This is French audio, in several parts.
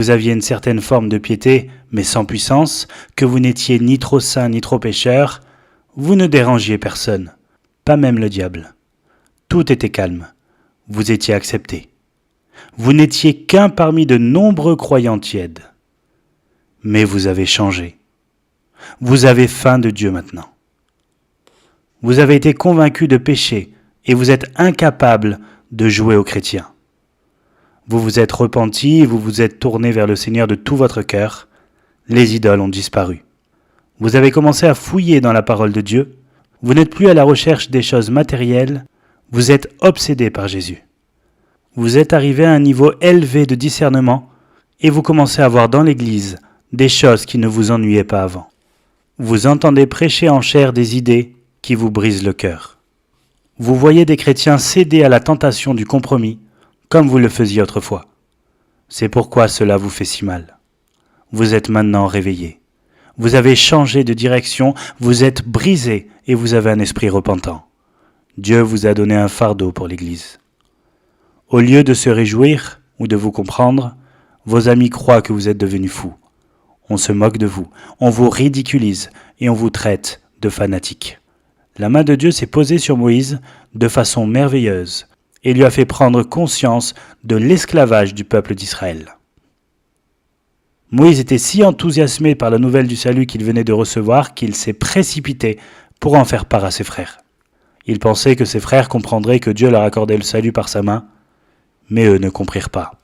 vous aviez une certaine forme de piété, mais sans puissance, que vous n'étiez ni trop saint ni trop pécheur, vous ne dérangiez personne, pas même le diable. Tout était calme, vous étiez accepté. Vous n'étiez qu'un parmi de nombreux croyants tièdes. Mais vous avez changé. Vous avez faim de Dieu maintenant. Vous avez été convaincu de péché et vous êtes incapable de jouer aux chrétiens. Vous vous êtes repenti et vous vous êtes tourné vers le Seigneur de tout votre cœur. Les idoles ont disparu. Vous avez commencé à fouiller dans la parole de Dieu. Vous n'êtes plus à la recherche des choses matérielles. Vous êtes obsédé par Jésus. Vous êtes arrivé à un niveau élevé de discernement et vous commencez à voir dans l'Église des choses qui ne vous ennuyaient pas avant. Vous entendez prêcher en chair des idées qui vous brisent le cœur. Vous voyez des chrétiens céder à la tentation du compromis, comme vous le faisiez autrefois. C'est pourquoi cela vous fait si mal. Vous êtes maintenant réveillé. Vous avez changé de direction, vous êtes brisé et vous avez un esprit repentant. Dieu vous a donné un fardeau pour l'Église. Au lieu de se réjouir ou de vous comprendre, vos amis croient que vous êtes devenus fous. On se moque de vous, on vous ridiculise et on vous traite de fanatique. La main de Dieu s'est posée sur Moïse de façon merveilleuse et lui a fait prendre conscience de l'esclavage du peuple d'Israël. Moïse était si enthousiasmé par la nouvelle du salut qu'il venait de recevoir qu'il s'est précipité pour en faire part à ses frères. Il pensait que ses frères comprendraient que Dieu leur accordait le salut par sa main, mais eux ne comprirent pas.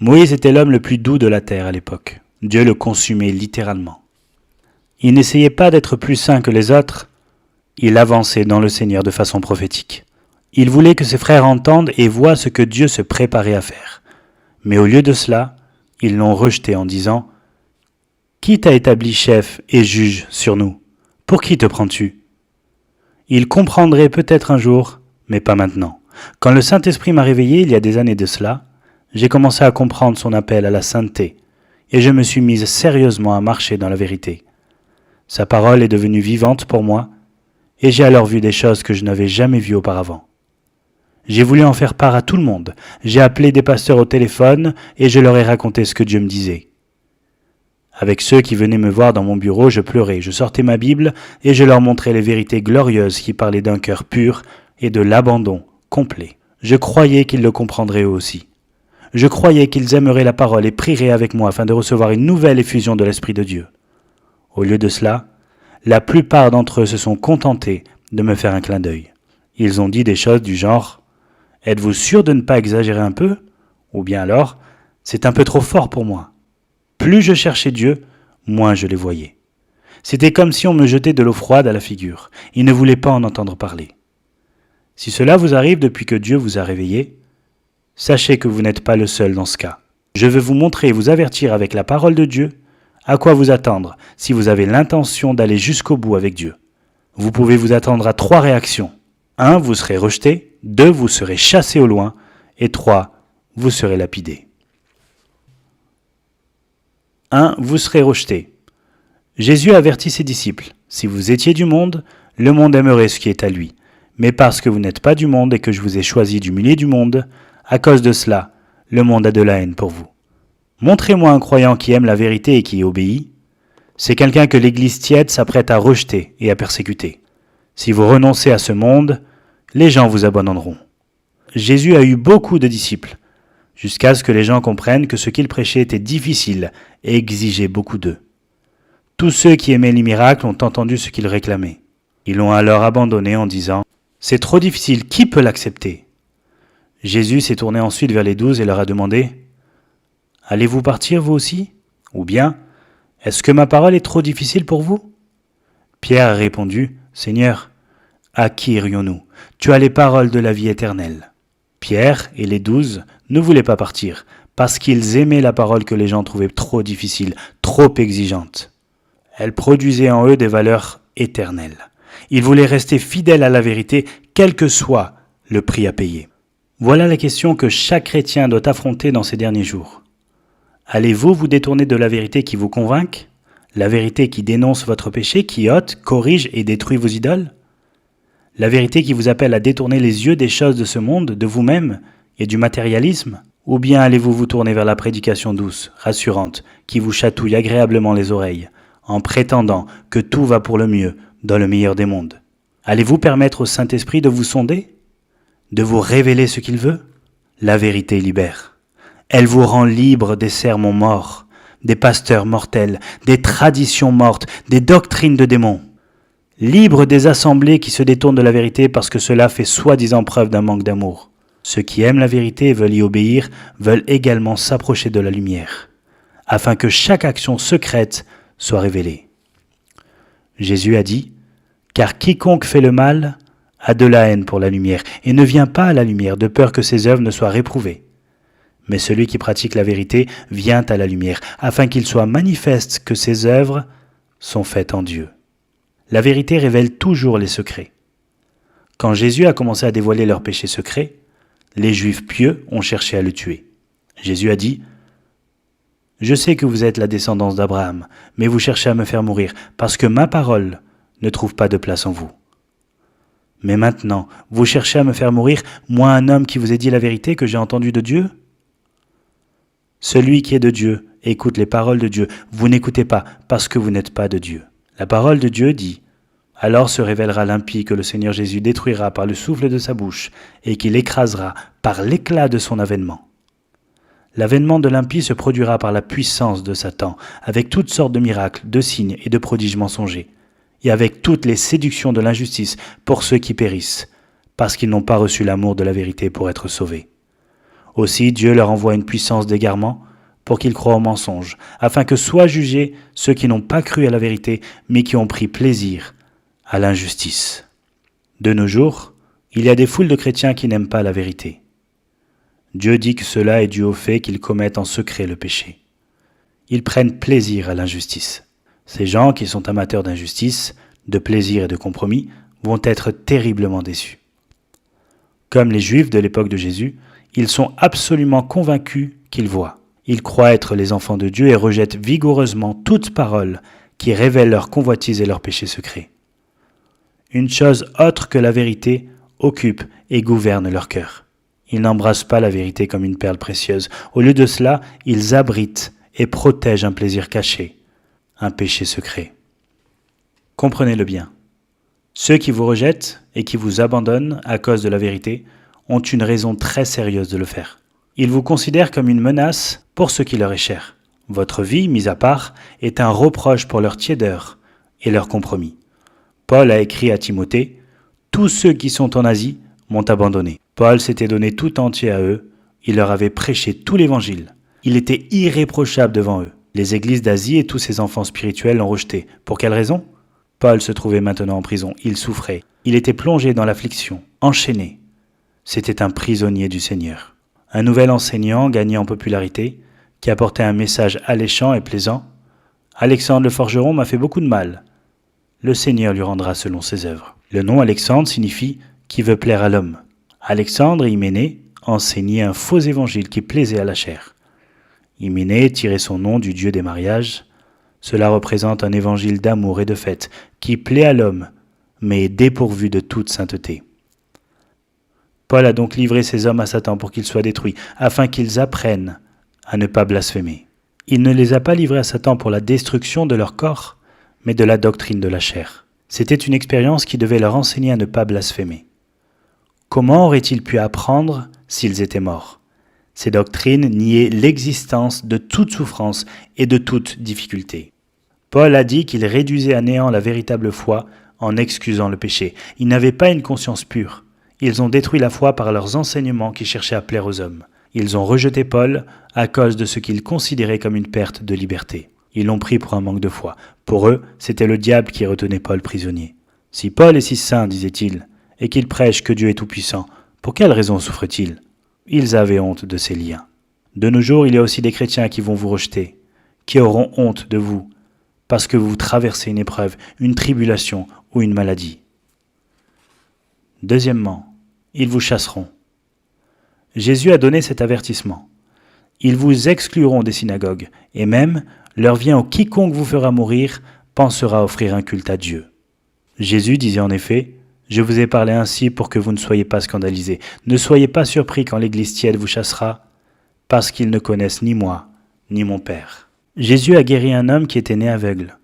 Moïse était l'homme le plus doux de la terre à l'époque. Dieu le consumait littéralement. Il n'essayait pas d'être plus saint que les autres, il avançait dans le Seigneur de façon prophétique. Il voulait que ses frères entendent et voient ce que Dieu se préparait à faire. Mais au lieu de cela, ils l'ont rejeté en disant « Qui t'a établi chef et juge sur nous? Pour qui te prends-tu » Il comprendrait peut-être un jour, mais pas maintenant. Quand le Saint-Esprit m'a réveillé il y a des années de cela, j'ai commencé à comprendre son appel à la sainteté, et je me suis mise sérieusement à marcher dans la vérité. Sa parole est devenue vivante pour moi, et j'ai alors vu des choses que je n'avais jamais vues auparavant. J'ai voulu en faire part à tout le monde. J'ai appelé des pasteurs au téléphone et je leur ai raconté ce que Dieu me disait. Avec ceux qui venaient me voir dans mon bureau, je pleurais, je sortais ma Bible et je leur montrais les vérités glorieuses qui parlaient d'un cœur pur et de l'abandon complet. Je croyais qu'ils le comprendraient eux aussi. Je croyais qu'ils aimeraient la parole et prieraient avec moi afin de recevoir une nouvelle effusion de l'Esprit de Dieu. Au lieu de cela, la plupart d'entre eux se sont contentés de me faire un clin d'œil. Ils ont dit des choses du genre « Êtes-vous sûr de ne pas exagérer un peu ?» Ou bien alors « C'est un peu trop fort pour moi. » Plus je cherchais Dieu, moins je les voyais. C'était comme si on me jetait de l'eau froide à la figure. Ils ne voulaient pas en entendre parler. Si cela vous arrive depuis que Dieu vous a réveillé, sachez que vous n'êtes pas le seul dans ce cas. Je veux vous montrer et vous avertir avec la parole de Dieu à quoi vous attendre si vous avez l'intention d'aller jusqu'au bout avec Dieu. Vous pouvez vous attendre à 3 réactions. 1, vous serez rejeté. 2, vous serez chassé au loin. Et 3, vous serez lapidé. 1, vous serez rejeté. Jésus avertit ses disciples. Si vous étiez du monde, le monde aimerait ce qui est à lui. Mais parce que vous n'êtes pas du monde et que je vous ai choisi du milieu du monde, à cause de cela, le monde a de la haine pour vous. Montrez-moi un croyant qui aime la vérité et qui y obéit. C'est quelqu'un que l'Église tiède s'apprête à rejeter et à persécuter. Si vous renoncez à ce monde, les gens vous abandonneront. Jésus a eu beaucoup de disciples, jusqu'à ce que les gens comprennent que ce qu'il prêchait était difficile et exigeait beaucoup d'eux. Tous ceux qui aimaient les miracles ont entendu ce qu'il réclamait. Ils l'ont alors abandonné en disant « C'est trop difficile, qui peut l'accepter ?» Jésus s'est tourné ensuite vers les 12 et leur a demandé « Allez-vous partir vous aussi ? Ou bien, est-ce que ma parole est trop difficile pour vous ?» Pierre a répondu « Seigneur, à qui irions-nous ? Tu as les paroles de la vie éternelle. » Pierre et les 12 ne voulaient pas partir parce qu'ils aimaient la parole que les gens trouvaient trop difficile, trop exigeante. Elle produisait en eux des valeurs éternelles. Ils voulaient rester fidèles à la vérité, quel que soit le prix à payer. Voilà la question que chaque chrétien doit affronter dans ces derniers jours. Allez-vous vous détourner de la vérité qui vous convainc? La vérité qui dénonce votre péché, qui ôte, corrige et détruit vos idoles? La vérité qui vous appelle à détourner les yeux des choses de ce monde, de vous-même et du matérialisme? Ou bien allez-vous vous tourner vers la prédication douce, rassurante, qui vous chatouille agréablement les oreilles, en prétendant que tout va pour le mieux dans le meilleur des mondes? Allez-vous permettre au Saint-Esprit de vous sonder, de vous révéler ce qu'il veut? La vérité libère. Elle vous rend libre des sermons morts, des pasteurs mortels, des traditions mortes, des doctrines de démons. Libre des assemblées qui se détournent de la vérité parce que cela fait soi-disant preuve d'un manque d'amour. Ceux qui aiment la vérité et veulent y obéir veulent également s'approcher de la lumière, afin que chaque action secrète soit révélée. Jésus a dit, « Car quiconque fait le mal a de la haine pour la lumière et ne vient pas à la lumière de peur que ses œuvres ne soient réprouvées. Mais celui qui pratique la vérité vient à la lumière, afin qu'il soit manifeste que ses œuvres sont faites en Dieu. » La vérité révèle toujours les secrets. Quand Jésus a commencé à dévoiler leurs péchés secrets, les Juifs pieux ont cherché à le tuer. Jésus a dit, « Je sais que vous êtes la descendance d'Abraham, mais vous cherchez à me faire mourir, parce que ma parole ne trouve pas de place en vous. Mais maintenant, vous cherchez à me faire mourir, moi un homme qui vous ai dit la vérité que j'ai entendue de Dieu? Celui qui est de Dieu écoute les paroles de Dieu. Vous n'écoutez pas, parce que vous n'êtes pas de Dieu. La parole de Dieu dit, « Alors se révélera l'impie que le Seigneur Jésus détruira par le souffle de sa bouche et qu'il écrasera par l'éclat de son avènement. L'avènement de l'impie se produira par la puissance de Satan, avec toutes sortes de miracles, de signes et de prodiges mensongers, et avec toutes les séductions de l'injustice pour ceux qui périssent, parce qu'ils n'ont pas reçu l'amour de la vérité pour être sauvés. Aussi Dieu leur envoie une puissance d'égarement pour qu'ils croient au mensonge, afin que soient jugés ceux qui n'ont pas cru à la vérité, mais qui ont pris plaisir à l'injustice. » De nos jours, il y a des foules de chrétiens qui n'aiment pas la vérité. Dieu dit que cela est dû au fait qu'ils commettent en secret le péché. Ils prennent plaisir à l'injustice. Ces gens qui sont amateurs d'injustice, de plaisir et de compromis vont être terriblement déçus. Comme les Juifs de l'époque de Jésus, ils sont absolument convaincus qu'ils voient. Ils croient être les enfants de Dieu et rejettent vigoureusement toute parole qui révèle leurs convoitises et leurs péchés secrets. Une chose autre que la vérité occupe et gouverne leur cœur. Ils n'embrassent pas la vérité comme une perle précieuse. Au lieu de cela, ils abritent et protègent un plaisir caché, un péché secret. Comprenez-le bien. Ceux qui vous rejettent et qui vous abandonnent à cause de la vérité ont une raison très sérieuse de le faire. Ils vous considèrent comme une menace pour ce qui leur est cher. Votre vie, mise à part, est un reproche pour leur tiédeur et leur compromis. Paul a écrit à Timothée, « Tous ceux qui sont en Asie m'ont abandonné. » Paul s'était donné tout entier à eux, il leur avait prêché tout l'évangile. Il était irréprochable devant eux. Les églises d'Asie et tous ses enfants spirituels l'ont rejeté. Pour quelle raison? Paul se trouvait maintenant en prison, il souffrait. Il était plongé dans l'affliction, enchaîné. C'était un prisonnier du Seigneur. Un nouvel enseignant gagnait en popularité, qui apportait un message alléchant et plaisant. « Alexandre le forgeron m'a fait beaucoup de mal. Le Seigneur lui rendra selon ses œuvres. » Le nom Alexandre signifie « qui veut plaire à l'homme ». Alexandre Hyménée enseignait un faux évangile qui plaisait à la chair. Hyménée tirait son nom du dieu des mariages. Cela représente un évangile d'amour et de fête qui plaît à l'homme, mais est dépourvu de toute sainteté. Paul a donc livré ces hommes à Satan pour qu'ils soient détruits, afin qu'ils apprennent à ne pas blasphémer. Il ne les a pas livrés à Satan pour la destruction de leur corps, mais de la doctrine de la chair. C'était une expérience qui devait leur enseigner à ne pas blasphémer. Comment auraient-ils pu apprendre s'ils étaient morts? Ces doctrines niaient l'existence de toute souffrance et de toute difficulté. Paul a dit qu'il réduisait à néant la véritable foi en excusant le péché. Ils n'avaient pas une conscience pure. Ils ont détruit la foi par leurs enseignements qui cherchaient à plaire aux hommes. Ils ont rejeté Paul à cause de ce qu'ils considéraient comme une perte de liberté. Ils l'ont pris pour un manque de foi. Pour eux, c'était le diable qui retenait Paul prisonnier. Si Paul est si saint, disait-il, et qu'il prêche que Dieu est tout-puissant, pour quelle raison souffre-t-il? Ils avaient honte de ces liens. De nos jours, il y a aussi des chrétiens qui vont vous rejeter, qui auront honte de vous, parce que vous traversez une épreuve, une tribulation ou une maladie. Deuxièmement, ils vous chasseront. Jésus a donné cet avertissement. Ils vous excluront des synagogues, et même, l'heure vient où quiconque vous fera mourir pensera offrir un culte à Dieu. Jésus disait en effet, « Je vous ai parlé ainsi pour que vous ne soyez pas scandalisés. Ne soyez pas surpris quand l'église tiède vous chassera, parce qu'ils ne connaissent ni moi, ni mon Père. » Jésus a guéri un homme qui était né aveugle.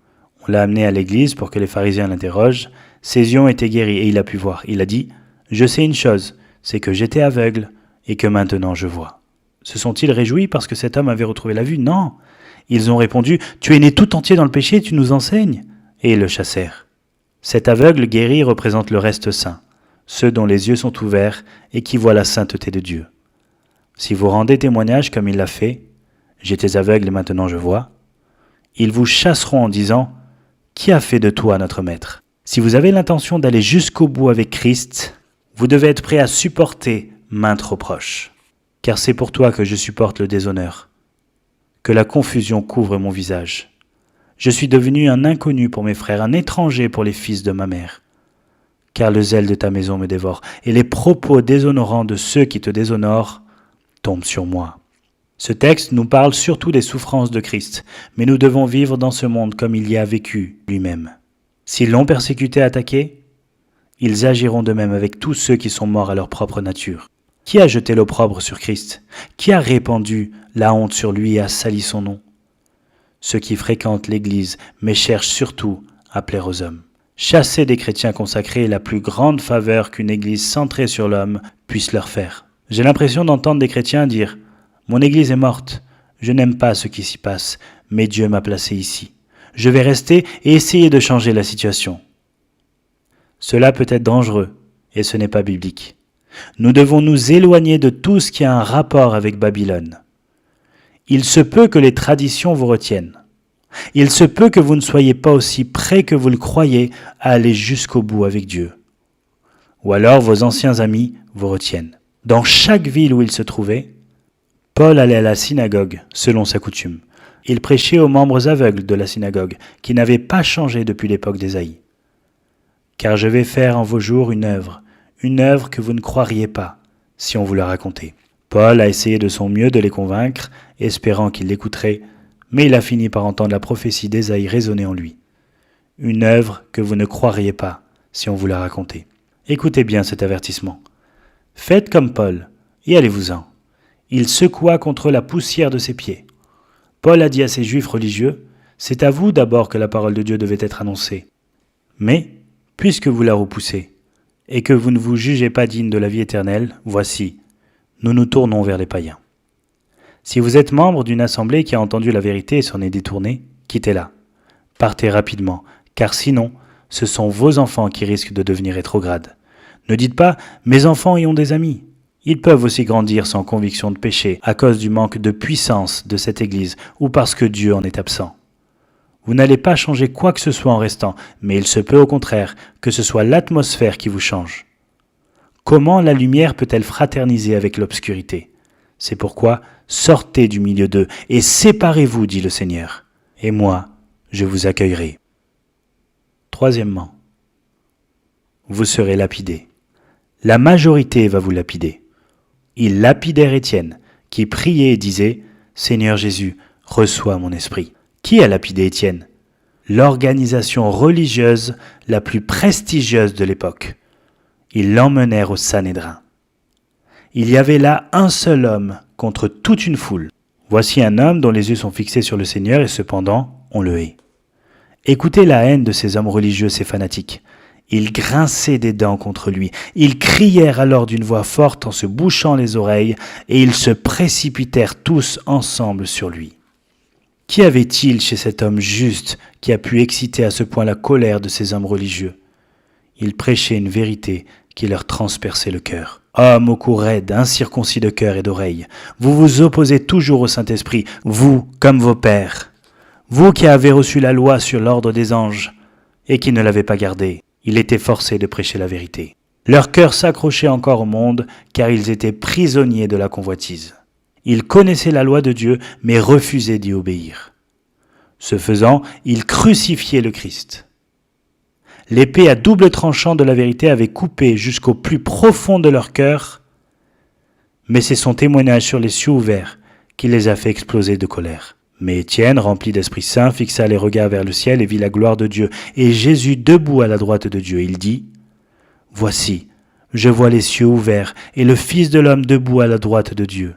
On l'a amené à l'église pour que les pharisiens l'interrogent. Ses yeux ont été guéris et il a pu voir. Il a dit « Je sais une chose, c'est que j'étais aveugle et que maintenant je vois. » Se sont-ils réjouis parce que cet homme avait retrouvé la vue? Non. Ils ont répondu « Tu es né tout entier dans le péché, tu nous enseignes ?» Et ils le chassèrent. Cet aveugle guéri représente le reste saint, ceux dont les yeux sont ouverts et qui voient la sainteté de Dieu. Si vous rendez témoignage comme il l'a fait, « J'étais aveugle et maintenant je vois », ils vous chasseront en disant « Qui a fait de toi notre maître ?» Si vous avez l'intention d'aller jusqu'au bout avec Christ, vous devez être prêt à supporter maintes reproches. Car c'est pour toi que je supporte le déshonneur, que la confusion couvre mon visage. Je suis devenu un inconnu pour mes frères, un étranger pour les fils de ma mère. Car le zèle de ta maison me dévore, et les propos déshonorants de ceux qui te déshonorent tombent sur moi. Ce texte nous parle surtout des souffrances de Christ, mais nous devons vivre dans ce monde comme il y a vécu lui-même. S'ils l'ont persécuté et attaqué, ils agiront de même avec tous ceux qui sont morts à leur propre nature. Qui a jeté l'opprobre sur Christ? Qui a répandu la honte sur lui et a sali son nom? Ceux qui fréquentent l'Église, mais cherchent surtout à plaire aux hommes. Chasser des chrétiens consacrés est la plus grande faveur qu'une Église centrée sur l'homme puisse leur faire. J'ai l'impression d'entendre des chrétiens dire « Mon Église est morte, je n'aime pas ce qui s'y passe, mais Dieu m'a placé ici. Je vais rester et essayer de changer la situation. » Cela peut être dangereux, et ce n'est pas biblique. Nous devons nous éloigner de tout ce qui a un rapport avec Babylone. Il se peut que les traditions vous retiennent. Il se peut que vous ne soyez pas aussi prêts que vous le croyez à aller jusqu'au bout avec Dieu. Ou alors vos anciens amis vous retiennent. Dans chaque ville où il se trouvait, Paul allait à la synagogue selon sa coutume. Il prêchait aux membres aveugles de la synagogue, qui n'avaient pas changé depuis l'époque d'Ésaïe. « Car je vais faire en vos jours une œuvre que vous ne croiriez pas, si on vous la racontait. » Paul a essayé de son mieux de les convaincre, espérant qu'ils l'écouteraient, mais il a fini par entendre la prophétie d'Ésaïe résonner en lui. Une œuvre que vous ne croiriez pas, si on vous la racontait. Écoutez bien cet avertissement. Faites comme Paul, et allez-vous-en. Il secoua contre la poussière de ses pieds. Paul a dit à ces Juifs religieux, « C'est à vous d'abord que la parole de Dieu devait être annoncée. Mais, puisque vous la repoussez, et que vous ne vous jugez pas digne de la vie éternelle, voici, nous nous tournons vers les païens. » Si vous êtes membre d'une assemblée qui a entendu la vérité et s'en est détournée, quittez-la. Partez rapidement, car sinon, ce sont vos enfants qui risquent de devenir rétrogrades. Ne dites pas « mes enfants y ont des amis ». Ils peuvent aussi grandir sans conviction de péché à cause du manque de puissance de cette Église ou parce que Dieu en est absent. Vous n'allez pas changer quoi que ce soit en restant, mais il se peut au contraire que ce soit l'atmosphère qui vous change. Comment la lumière peut-elle fraterniser avec l'obscurité? C'est pourquoi sortez du milieu d'eux et séparez-vous, dit le Seigneur, et moi, je vous accueillerai. Troisièmement, vous serez lapidés. La majorité va vous lapider. Ils lapidèrent Étienne, qui priait et disait « Seigneur Jésus, reçois mon esprit ». Qui a lapidé Étienne? L'organisation religieuse la plus prestigieuse de l'époque. Ils l'emmenèrent au Sanhédrin. Il y avait là un seul homme contre toute une foule. Voici un homme dont les yeux sont fixés sur le Seigneur et cependant on le hait. Écoutez la haine de ces hommes religieux, ces fanatiques. Ils grinçaient des dents contre lui. Ils crièrent alors d'une voix forte en se bouchant les oreilles et ils se précipitèrent tous ensemble sur lui. Qu'y avait-il chez cet homme juste qui a pu exciter à ce point la colère de ces hommes religieux? Il prêchait une vérité qui leur transperçait le cœur. Hommes au cou raide, incirconcis de cœur et d'oreille, vous vous opposez toujours au Saint-Esprit, vous comme vos pères. Vous qui avez reçu la loi sur l'ordre des anges et qui ne l'avez pas gardée, il était forcé de prêcher la vérité. Leur cœur s'accrochait encore au monde car ils étaient prisonniers de la convoitise. Ils connaissaient la loi de Dieu mais refusaient d'y obéir. Ce faisant, ils crucifiaient le Christ. L'épée à double tranchant de la vérité avait coupé jusqu'au plus profond de leur cœur, mais c'est son témoignage sur les cieux ouverts qui les a fait exploser de colère. Mais Étienne, rempli d'Esprit Saint, fixa les regards vers le ciel et vit la gloire de Dieu, et Jésus debout à la droite de Dieu. Il dit « Voici, je vois les cieux ouverts et le Fils de l'homme debout à la droite de Dieu. »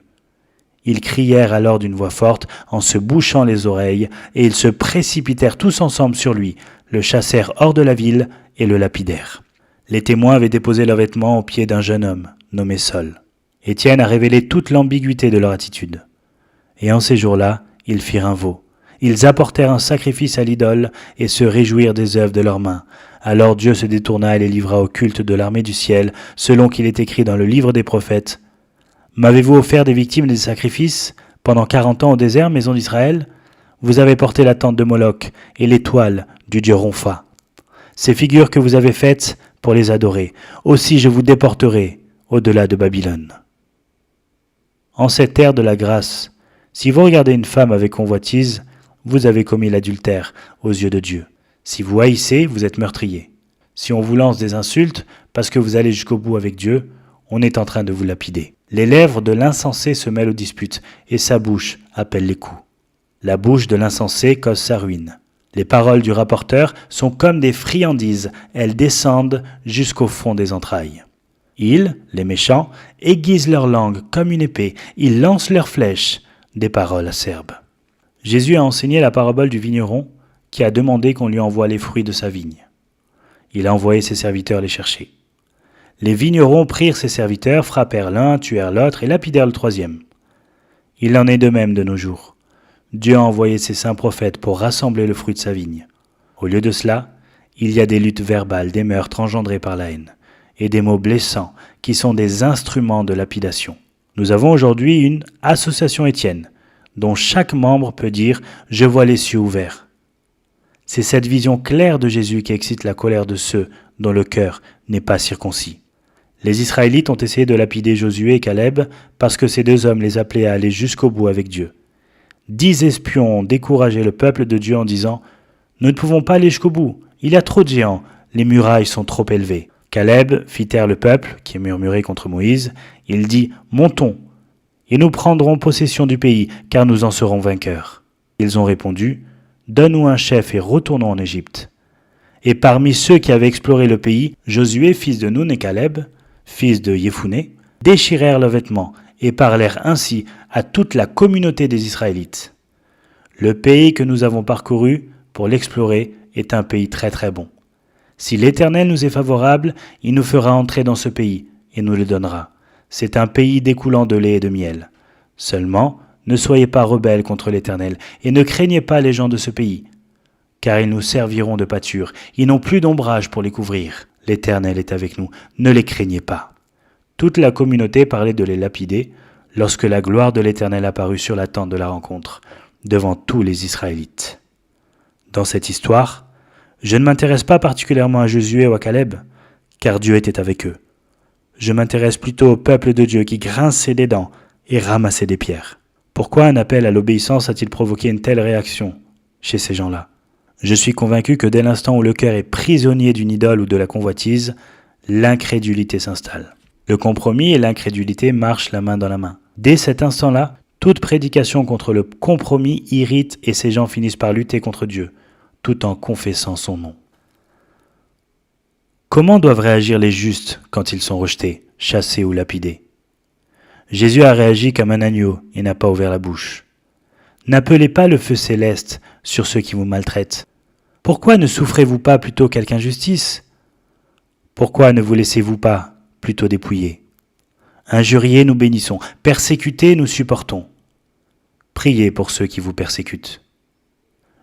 Ils crièrent alors d'une voix forte en se bouchant les oreilles, et ils se précipitèrent tous ensemble sur lui, le chassèrent hors de la ville et le lapidèrent. Les témoins avaient déposé leurs vêtements aux pieds d'un jeune homme, nommé Saul. Étienne a révélé toute l'ambiguïté de leur attitude. Et en ces jours-là, ils firent un veau. Ils apportèrent un sacrifice à l'idole et se réjouirent des œuvres de leurs mains. Alors Dieu se détourna et les livra au culte de l'armée du ciel, selon qu'il est écrit dans le livre des prophètes. M'avez-vous offert des victimes et des sacrifices pendant 40 ans au désert, maison d'Israël? Vous avez porté la tente de Moloch et l'étoile du dieu Ronfa. Ces figures que vous avez faites pour les adorer, aussi je vous déporterai au-delà de Babylone. En cette ère de la grâce, si vous regardez une femme avec convoitise, vous avez commis l'adultère aux yeux de Dieu. Si vous haïssez, vous êtes meurtrier. Si on vous lance des insultes parce que vous allez jusqu'au bout avec Dieu, on est en train de vous lapider. Les lèvres de l'insensé se mêlent aux disputes, et sa bouche appelle les coups. La bouche de l'insensé cause sa ruine. Les paroles du rapporteur sont comme des friandises, elles descendent jusqu'au fond des entrailles. Ils, les méchants, aiguisent leur langue comme une épée, ils lancent leurs flèches, des paroles acerbes. Jésus a enseigné la parabole du vigneron qui a demandé qu'on lui envoie les fruits de sa vigne. Il a envoyé ses serviteurs les chercher. Les vignerons prirent ses serviteurs, frappèrent l'un, tuèrent l'autre et lapidèrent le troisième. Il en est de même de nos jours. Dieu a envoyé ses saints prophètes pour rassembler le fruit de sa vigne. Au lieu de cela, il y a des luttes verbales, des meurtres engendrés par la haine, et des mots blessants qui sont des instruments de lapidation. Nous avons aujourd'hui une association Étienne, dont chaque membre peut dire « Je vois les cieux ouverts ». C'est cette vision claire de Jésus qui excite la colère de ceux dont le cœur n'est pas circoncis. Les Israélites ont essayé de lapider Josué et Caleb parce que ces deux hommes les appelaient à aller jusqu'au bout avec Dieu. 10 espions ont découragé le peuple de Dieu en disant « Nous ne pouvons pas aller jusqu'au bout, il y a trop de géants, les murailles sont trop élevées. » Caleb fit taire le peuple, qui murmurait contre Moïse. Il dit « Montons, et nous prendrons possession du pays, car nous en serons vainqueurs. » Ils ont répondu « Donne-nous un chef et retournons en Égypte. » Et parmi ceux qui avaient exploré le pays, Josué, fils de Nun, et Caleb, fils de Yéphuné, déchirèrent leurs vêtements et parlèrent ainsi à toute la communauté des Israélites. Le pays que nous avons parcouru pour l'explorer est un pays très très bon. Si l'Éternel nous est favorable, il nous fera entrer dans ce pays et nous le donnera. C'est un pays découlant de lait et de miel. Seulement, ne soyez pas rebelles contre l'Éternel et ne craignez pas les gens de ce pays, car ils nous serviront de pâture. Ils n'ont plus d'ombrage pour les couvrir. L'Éternel est avec nous, ne les craignez pas. Toute la communauté parlait de les lapider lorsque la gloire de l'Éternel apparut sur la tente de la rencontre, devant tous les Israélites. Dans cette histoire, je ne m'intéresse pas particulièrement à Josué ou à Caleb, car Dieu était avec eux. Je m'intéresse plutôt au peuple de Dieu qui grinçait des dents et ramassait des pierres. Pourquoi un appel à l'obéissance a-t-il provoqué une telle réaction chez ces gens-là ? Je suis convaincu que dès l'instant où le cœur est prisonnier d'une idole ou de la convoitise, l'incrédulité s'installe. Le compromis et l'incrédulité marchent la main dans la main. Dès cet instant-là, toute prédication contre le compromis irrite et ces gens finissent par lutter contre Dieu, tout en confessant son nom. Comment doivent réagir les justes quand ils sont rejetés, chassés ou lapidés ? Jésus a réagi comme un agneau et n'a pas ouvert la bouche. N'appelez pas le feu céleste sur ceux qui vous maltraitent. Pourquoi ne souffrez-vous pas plutôt quelque injustice ? Pourquoi ne vous laissez-vous pas plutôt dépouiller ? Injuriés, nous bénissons. Persécutés, nous supportons. Priez pour ceux qui vous persécutent.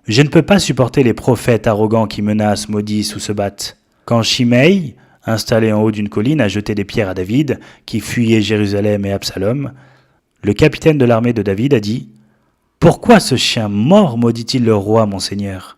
Je ne peux pas supporter les prophètes arrogants qui menacent, maudissent ou se battent. Quand Shimei, installé en haut d'une colline, a jeté des pierres à David, qui fuyait Jérusalem et Absalom, le capitaine de l'armée de David a dit « Pourquoi ce chien mort maudit-il le roi, mon Seigneur ?»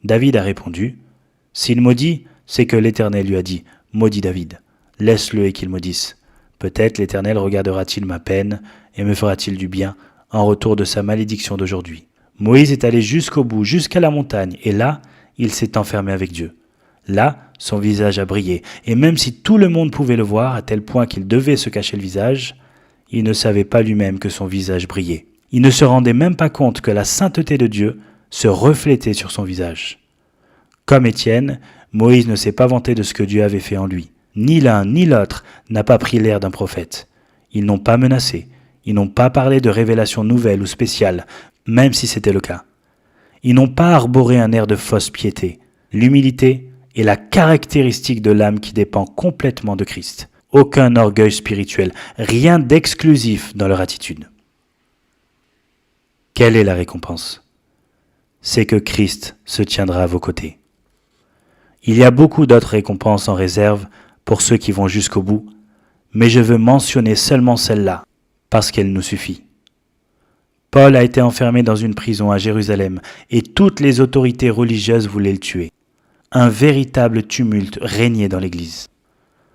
David a répondu « S'il maudit, c'est que l'Éternel lui a dit « Maudis David, laisse-le et qu'il maudisse. Peut-être l'Éternel regardera-t-il ma peine et me fera-t-il du bien en retour de sa malédiction d'aujourd'hui. » Moïse est allé jusqu'au bout, jusqu'à la montagne, et là, il s'est enfermé avec Dieu. Là, son visage a brillé, et même si tout le monde pouvait le voir, à tel point qu'il devait se cacher le visage, il ne savait pas lui-même que son visage brillait. Il ne se rendait même pas compte que la sainteté de Dieu se reflétait sur son visage. Comme Étienne, Moïse ne s'est pas vanté de ce que Dieu avait fait en lui. Ni l'un ni l'autre n'a pas pris l'air d'un prophète. Ils n'ont pas menacé, Ils n'ont pas parlé de révélation nouvelle ou spéciale, même si c'était le cas. Ils n'ont pas arboré un air de fausse piété. L'humilité est la caractéristique de l'âme qui dépend complètement de Christ. Aucun orgueil spirituel, rien d'exclusif dans leur attitude. Quelle est la récompense? C'est que Christ se tiendra à vos côtés. Il y a beaucoup d'autres récompenses en réserve pour ceux qui vont jusqu'au bout, mais je veux mentionner seulement celle-là, parce qu'elle nous suffit. Paul a été enfermé dans une prison à Jérusalem et toutes les autorités religieuses voulaient le tuer. Un véritable tumulte régnait dans l'Église.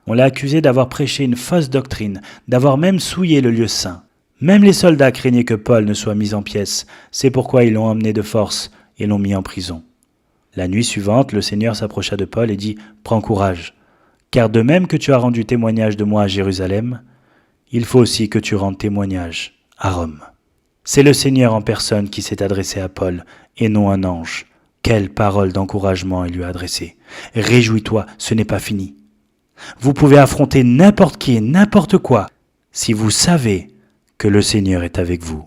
On l'a accusé d'avoir prêché une fausse doctrine, d'avoir même souillé le lieu saint. Même les soldats craignaient que Paul ne soit mis en pièces, c'est pourquoi ils l'ont emmené de force et l'ont mis en prison. La nuit suivante, le Seigneur s'approcha de Paul et dit « Prends courage, car de même que tu as rendu témoignage de moi à Jérusalem, il faut aussi que tu rendes témoignage à Rome. » C'est le Seigneur en personne qui s'est adressé à Paul, et non un ange. Quelle parole d'encouragement il lui a adressée. Réjouis-toi, ce n'est pas fini. Vous pouvez affronter n'importe qui et n'importe quoi, si vous savez que le Seigneur est avec vous.